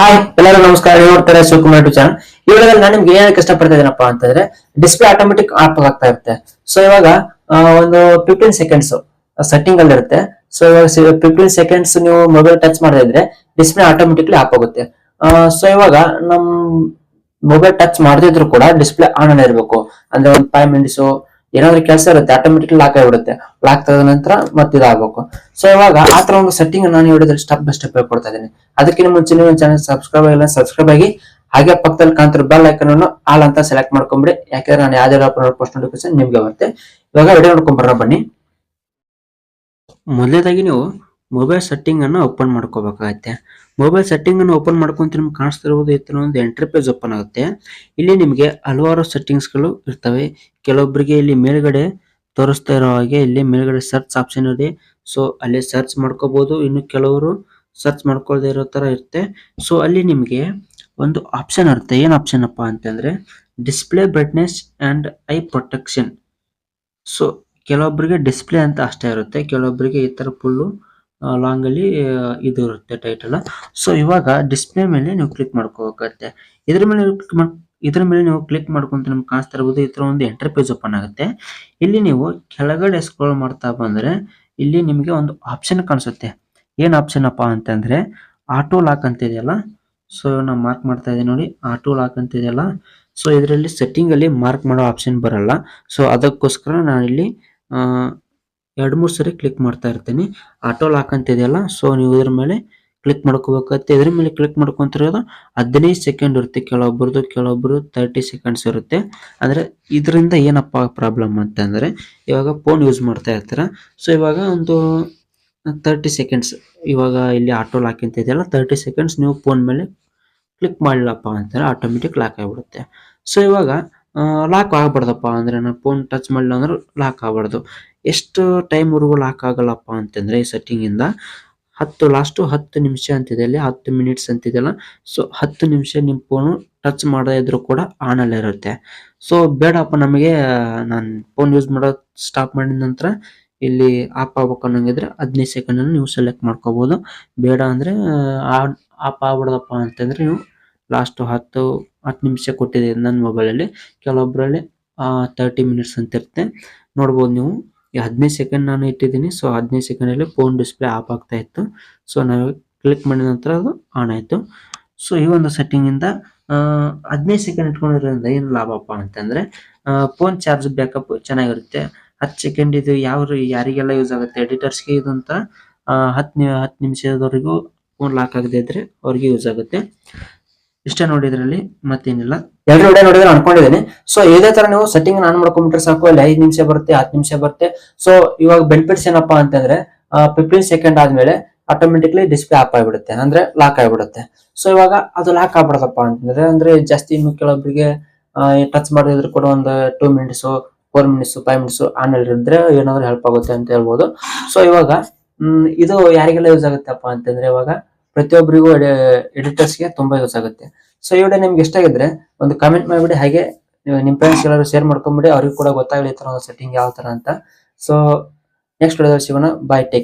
Hi ಎಲ್ಲರೂ ನಮಸ್ಕಾರ. ನೀವು ನೋಡ್ತಾರೆ ಶಿವಕುಮಾರ್ ಟು ಚಾನಲ್. ಈ ವಿಡಿಯೋದಲ್ಲಿ ನಾನು ನಿಮ್ಗೆ ಏನಕ್ಕೆ ಇಷ್ಟಪಡ್ತಾ ಇದ್ದೀನಪ್ಪ ಅಂತಂದ್ರೆ ಡಿಸ್ಪ್ಲೇ ಆಟೋಮೆಟಿಕ್ ಆಫ್ ಆಗ್ತಾ ಇರುತ್ತೆ. ಸೊ ಇವಾಗ ಒಂದು 15 ಸೆಕೆಂಡ್ಸ್ ಸೆಟ್ಟಿಂಗ್ ಅಲ್ಲಿ ಇರುತ್ತೆ. ಸೊ ಇವಾಗ 15 ಸೆಕೆಂಡ್ಸ್ ನೀವು ಮೊಬೈಲ್ ಟಚ್ ಮಾಡದೇ ಇದ್ರೆ ಡಿಸ್ಪ್ಲೇ ಆಟೋಮೆಟಿಕ್ಲಿ ಆಫ್ ಆಗುತ್ತೆ. ಸೊ ಇವಾಗ ನಮ್ ಮೊಬೈಲ್ ಟಚ್ ಮಾಡದಿದ್ರು ಕೂಡ ಡಿಸ್ಪ್ಲೇ ಆನ್ ಅಲ್ಲೇ ಇರಬೇಕು. ಅಂದ್ರೆ ಒಂದು 5 ಮಿನಿಟ್ಸ್ ಏನಾದ್ರು ಕೆಲಸ ಇರುತ್ತೆ, ಆಟೋಮೆಟಿಕ್ಲಿ ಲಾಕ್ ಆಗಿಬಿಡುತ್ತೆ. ಲಾಕ್ ತೆಗೆದ ನಂತರ ಮತ್ತೆ ಇದಾಗಬೇಕು. ಸೊ ಇವಾಗ ಆತರ ಒಂದು ಸೆಟ್ಟಿಂಗ್ ನಾನು ವಿಡಿಯೋದಲ್ಲಿ ಸ್ಟೆಪ್ ಬೈ ಸ್ಟೆಪ್ ಹೇಳ್ಕೊಡ್ತಾ ಇದ್ದೀನಿ. ಅದಕ್ಕಿಂತ ಮುಂಚೆ ನೀವು ಚಾನಲ್ ಸಬ್ಸ್ಕ್ರೈಬ್ ಆಗಿಲ್ಲ ಸಬ್ಸ್ಕ್ರೈಬ್ ಆಗಿ, ಹಾಗೆ ಪಕ್ಕದಲ್ಲಿ ಕಾಣ್ತಿರೋ ಬೆಲ್ ಐಕಾನ್ ಅನ್ನು ಆಲ್ ಅಂತ ಸೆಲೆಕ್ಟ್ ಮಾಡ್ಕೊಂಬಿಡಿ. ಯಾಕಂದ್ರೆ ನಾನು ಯಾವ್ದೇ ಅಪ್ಲೋಡ್ ಪೋಸ್ಟ್ ನೋಟಿಫಿಕೇಶನ್ ನಿಮ್ಗೆ ಬರುತ್ತೆ. ಇವಾಗ ವಿಡಿಯೋ ನೋಡ್ಕೊಂಡ್ ಬರೋಣ ಬನ್ನಿ. ಮೊದಲೇದಾಗಿ ನೀವು ಮೊಬೈಲ್ ಸೆಟ್ಟಿಂಗ್ ಅನ್ನು ಓಪನ್ ಮಾಡ್ಕೋಬೇಕಾಗತ್ತೆ. ಮೊಬೈಲ್ ಸೆಟ್ಟಿಂಗ್ ಅನ್ನು ಓಪನ್ ಮಾಡ್ಕೊಂತ ನಿಮ್ಗೆ ಕಾಣಿಸ್ತಿರುವುದು ಈ ತರ ಒಂದು ಎಂಟ್ರಿ ಪೇಜ್ ಓಪನ್ ಆಗುತ್ತೆ. ಇಲ್ಲಿ ನಿಮಗೆ ಹಲವಾರು ಸೆಟ್ಟಿಂಗ್ಸ್ ಗಳು ಇರ್ತವೆ. ಕೆಲವೊಬ್ಬರಿಗೆ ಇಲ್ಲಿ ಮೇಲ್ಗಡೆ ತೋರಿಸ್ತಾ ಇರೋ ಹಾಗೆ ಇಲ್ಲಿ ಮೇಲ್ಗಡೆ ಸರ್ಚ್ ಆಪ್ಷನ್ ಇದೆ. ಸೊ ಅಲ್ಲಿ ಸರ್ಚ್ ಮಾಡ್ಕೋಬಹುದು. ಇನ್ನು ಕೆಲವರು ಸರ್ಚ್ ಮಾಡ್ಕೊಳ್ಳದೆ ಇರೋ ತರ ಇರುತ್ತೆ. ಸೊ ಅಲ್ಲಿ ನಿಮಗೆ ಒಂದು ಆಪ್ಷನ್ ಇರುತ್ತೆ. ಏನ್ ಆಪ್ಷನ್ ಅಪ್ಪ ಅಂತಂದ್ರೆ display brightness and I protection. So ಕೆಲವೊಬ್ಬರಿಗೆ ಡಿಸ್ಪ್ಲೇ ಅಂತ ಅಷ್ಟೇ ಇರುತ್ತೆ, ಕೆಲವೊಬ್ಬರಿಗೆ ಈ ತರ ಫುಲ್ ಲಾಂಗ್ ಅಲ್ಲಿ ಇದು ಇರುತ್ತೆ ಟೈಟಲ್. ಸೊ ಇವಾಗ ಡಿಸ್ಪ್ಲೇ ಮೇಲೆ ನೀವು ಕ್ಲಿಕ್ ಮಾಡ್ಕೋಬೇಕಾಗುತ್ತೆ. ಇದ್ರ ಮೇಲೆ ನೀವು ಕ್ಲಿಕ್ ಮಾಡ್ಕೊಂತ ನಿಮ್ಗೆ ಕಾಣಿಸ್ತಾ ಇರಬಹುದು ಈ ತರ ಒಂದು ಎಂಟರ್ ಪೇಜ್ ಓಪನ್ ಆಗುತ್ತೆ. ಇಲ್ಲಿ ನೀವು ಕೆಳಗಡೆ ಸ್ಕ್ರೋಲ್ ಮಾಡ್ತಾ ಬಂದ್ರೆ ಇಲ್ಲಿ ನಿಮಗೆ ಒಂದು ಆಪ್ಷನ್ ಕಾಣಿಸುತ್ತೆ. ಏನ್ ಆಪ್ಷನ್ ಅಪ್ಪ ಅಂತಂದ್ರೆ ಆಟೋ ಲಾಕ್ ಅಂತ ಇದೆಯಲ್ಲ. ಸೊ ನಾವು ಮಾರ್ಕ್ ಮಾಡ್ತಾ ಇದ್ದೀವಿ ನೋಡಿ, ಆಟೋ ಲಾಕ್ ಅಂತ ಇದೆಯಲ್ಲ. ಸೊ ಇದರಲ್ಲಿ ಸೆಟ್ಟಿಂಗ್ ಅಲ್ಲಿ ಮಾರ್ಕ್ ಮಾಡೋ ಆಪ್ಷನ್ ಬರಲ್ಲ. ಸೊ ಅದಕ್ಕೋಸ್ಕರ ನಾನು ಇಲ್ಲಿ 2-3 ಸರಿ ಕ್ಲಿಕ್ ಮಾಡ್ತಾ ಇರ್ತೀನಿ. ಆಟೋ ಲಾಕ್ ಅಂತ ಇದೆಯಲ್ಲ, ಸೊ ನೀವು ಇದ್ರ ಮೇಲೆ ಕ್ಲಿಕ್ ಮಾಡ್ಕೋಬೇಕಾಗುತ್ತೆ. ಇದ್ರ ಮೇಲೆ ಕ್ಲಿಕ್ ಮಾಡ್ಕೊಂತಿರೋದು 15 ಸೆಕೆಂಡ್ ಇರುತ್ತೆ. ಕೆಲವೊಬ್ರು 30 ಸೆಕೆಂಡ್ಸ್ ಇರುತ್ತೆ. ಅಂದ್ರೆ ಇದರಿಂದ ಏನಪ್ಪಾ ಪ್ರಾಬ್ಲಮ್ ಅಂತಂದ್ರೆ ಇವಾಗ ಫೋನ್ ಯೂಸ್ ಮಾಡ್ತಾ ಇರ್ತೀರ. ಸೊ ಇವಾಗ ಒಂದು 30 ಸೆಕೆಂಡ್ಸ್ ಇವಾಗ ಇಲ್ಲಿ ಆಟೋ ಲಾಕ್ ಅಂತ ಇದೆಯಲ್ಲ, 30 ಸೆಕೆಂಡ್ಸ್ ನೀವು ಫೋನ್ ಮೇಲೆ ಕ್ಲಿಕ್ ಮಾಡ್ಲಪ್ಪ ಅಂತಂದ್ರೆ ಆಟೋಮೆಟಿಕ್ ಲಾಕ್ ಆಗಿಬಿಡುತ್ತೆ. ಸೊ ಇವಾಗ ಲಾಕ್ ಆಗ್ಬಾರ್ದಪ್ಪ ಅಂದ್ರೆ ನಾನು ಫೋನ್ ಟಚ್ ಮಾಡಿಲ್ಲ ಅಂದ್ರೆ ಲಾಕ್ ಆಗ್ಬಾರ್ದು. ಎಷ್ಟು ಟೈಮ್ ವರೆಗೂ ಲಾಕ್ ಆಗಲ್ಲಪ್ಪ ಅಂತಂದ್ರೆ ಈ ಸೆಟ್ಟಿಂಗ್ ಇಂದ ಲಾಸ್ಟ್ 10 ನಿಮಿಷ ಅಂತಿದೆ ಅಲ್ಲಿ, 10 ಮಿನಿಟ್ಸ್ ಅಂತಿದೆಯಲ್ಲ. ಸೊ 10 ನಿಮಿಷ ನಿಮ್ ಫೋನ್ ಟಚ್ ಮಾಡದೇ ಇದ್ರು ಕೂಡ ಆನ್ ಅಲ್ಲೇ ಇರುತ್ತೆ. ಸೊ ಬೇಡಪ್ಪ ನಮಗೆ ನಾನು ಫೋನ್ ಯೂಸ್ ಮಾಡೋದು ಸ್ಟಾಪ್ ಮಾಡಿದ ನಂತರ ಇಲ್ಲಿ ಆಫ್ ಆಗ್ಬೇಕು ಅನ್ನಂಗಿದ್ರೆ 15 ಸೆಕೆಂಡ್ ಅಲ್ಲಿ ನೀವು ಸೆಲೆಕ್ಟ್ ಮಾಡ್ಕೋಬಹುದು. ಬೇಡ ಅಂದ್ರೆ ಆಫ್ ಆಗ್ಬಿಡದಪ್ಪ ಅಂತಂದ್ರೆ ನೀವು ಲಾಸ್ಟ್ 10 ನಿಮಿಷ ಕೊಟ್ಟಿದೆ ನನ್ನ ಮೊಬೈಲ್ ಅಲ್ಲಿ. ಕೆಲವೊಬ್ಬರಲ್ಲಿ 30 ಮಿನಿಟ್ಸ್ ಅಂತ ಇರುತ್ತೆ. ನೋಡ್ಬೋದು ನೀವು ಈ 15 ಸೆಕೆಂಡ್ ನಾನು ಇಟ್ಟಿದ್ದೀನಿ. ಸೊ 15 ಸೆಕೆಂಡ್ ಅಲ್ಲಿ ಫೋನ್ ಡಿಸ್ಪ್ಲೇ ಆಫ್ ಆಗ್ತಾ ಇತ್ತು. ಸೊ ನಾವು ಕ್ಲಿಕ್ ಮಾಡಿದ ನಂತರ ಅದು ಆನ್ ಆಯ್ತು. ಸೊ ಈ ಒಂದು ಸೆಟ್ಟಿಂಗ್ ಇಂದ 15 ಸೆಕೆಂಡ್ ಇಟ್ಕೊಂಡಿರೋದ್ರಿಂದ ಏನು ಲಾಭಪ್ಪ ಅಂತಂದ್ರೆ ಫೋನ್ ಚಾರ್ಜ್ ಬ್ಯಾಕಪ್ ಚೆನ್ನಾಗಿರುತ್ತೆ. 10 ಸೆಕೆಂಡ್ ಇದು ಯಾರಿಗೆಲ್ಲ ಯೂಸ್ ಆಗುತ್ತೆ, ಎಡಿಟರ್ಸ್ಗೆ ಇದು ಅಂತ 10 ನಿಮಿಷದವರೆಗೂ ಫೋನ್ ಲಾಕ್ ಆಗದೆ ಇದ್ರೆ ಅವ್ರಿಗೆ ಯೂಸ್ ಆಗುತ್ತೆ. ಇಷ್ಟ ನೋಡಿದ್ರಲ್ಲಿ ಮತ್ತೇನಿಲ್ಲ. ಎರಡು ವಿಡಿಯೋ ನೋಡಿದ್ರೆ ಅನ್ಕೊಂಡಿದ್ದೀನಿ. ಸೊ ಇದೇ ತರ ನೀವು ಸೆಟ್ಟಿಂಗ್ ಆನ್ ಮಾಡ್ಕೊಂಡ್ಬಿಟ್ರೆ ಸಾಕು. ಅಲ್ಲಿ 5 ನಿಮಿಷ ಬರುತ್ತೆ, 10 ನಿಮಿಷ ಬರುತ್ತೆ. ಸೊ ಇವಾಗ ಬೆನಿಫಿಟ್ಸ್ ಏನಪ್ಪಾ ಅಂತಂದ್ರೆ 15 ಸೆಕೆಂಡ್ ಆದ್ಮೇಲೆ ಆಟೋಮೆಟಿಕ್ಲಿ ಡಿಸ್ಪ್ಲೇ ಆಫ್ ಆಗಿಬಿಡುತ್ತೆ, ಅಂದ್ರೆ ಲಾಕ್ ಆಗಿಬಿಡುತ್ತೆ. ಸೊ ಇವಾಗ ಅದು ಲಾಕ್ ಆಗ್ಬಿಡದಪ್ಪ ಅಂತಂದ್ರೆ ಅಂದ್ರೆ ಜಾಸ್ತಿ ಇನ್ನು ಕೆಲವೊಬ್ಬರಿಗೆ ಟಚ್ ಮಾಡಿದ್ರು ಕೂಡ ಒಂದು 2 ಮಿನಿಟ್ಸ್ 4 ಮಿನಿಟ್ಸ್ 5 ಮಿನಿಟ್ಸ್ ಆನ್ ಇದ್ರೆ ಏನಾದ್ರು ಹೆಲ್ಪ್ ಆಗುತ್ತೆ ಅಂತ ಹೇಳ್ಬೋದು. ಸೊ ಇವಾಗ ಇದು ಯಾರಿಗೆಲ್ಲ ಯೂಸ್ ಆಗುತ್ತಪ್ಪ ಅಂತಂದ್ರೆ ಇವಾಗ ಪ್ರತಿಯೊಬ್ಬರಿಗೂ ಎಡಿಟರ್ಸ್ಗೆ ತುಂಬಾ ಯೂಸ್ ಆಗುತ್ತೆ. ಸೊ ಈ ವಿಡಿಯೋ ನಿಮ್ಗೆ ಇಷ್ಟ ಆಗಿದ್ರೆ ಒಂದು ಕಾಮೆಂಟ್ ಮಾಡಿಬಿಡಿ. ಹಾಗೆ ನಿಮ್ ಫ್ರೆಂಡ್ಸ್ ಎಲ್ಲರೂ ಶೇರ್ ಮಾಡ್ಕೊಂಡ್ಬಿಡಿ, ಅವ್ರಿಗೂ ಕೂಡ ಗೊತ್ತಾಗಲಿ ಈ ತರ ಒಂದು ಸೆಟ್ಟಿಂಗ್ ಯಾವ ತರ ಅಂತ. ಸೊ ನೆಕ್ಸ್ಟ್ ವಿಡಿಯೋದಲ್ಲಿ ಸಿಗೋಣ. ಬಾಯ್, ಟೇಕ್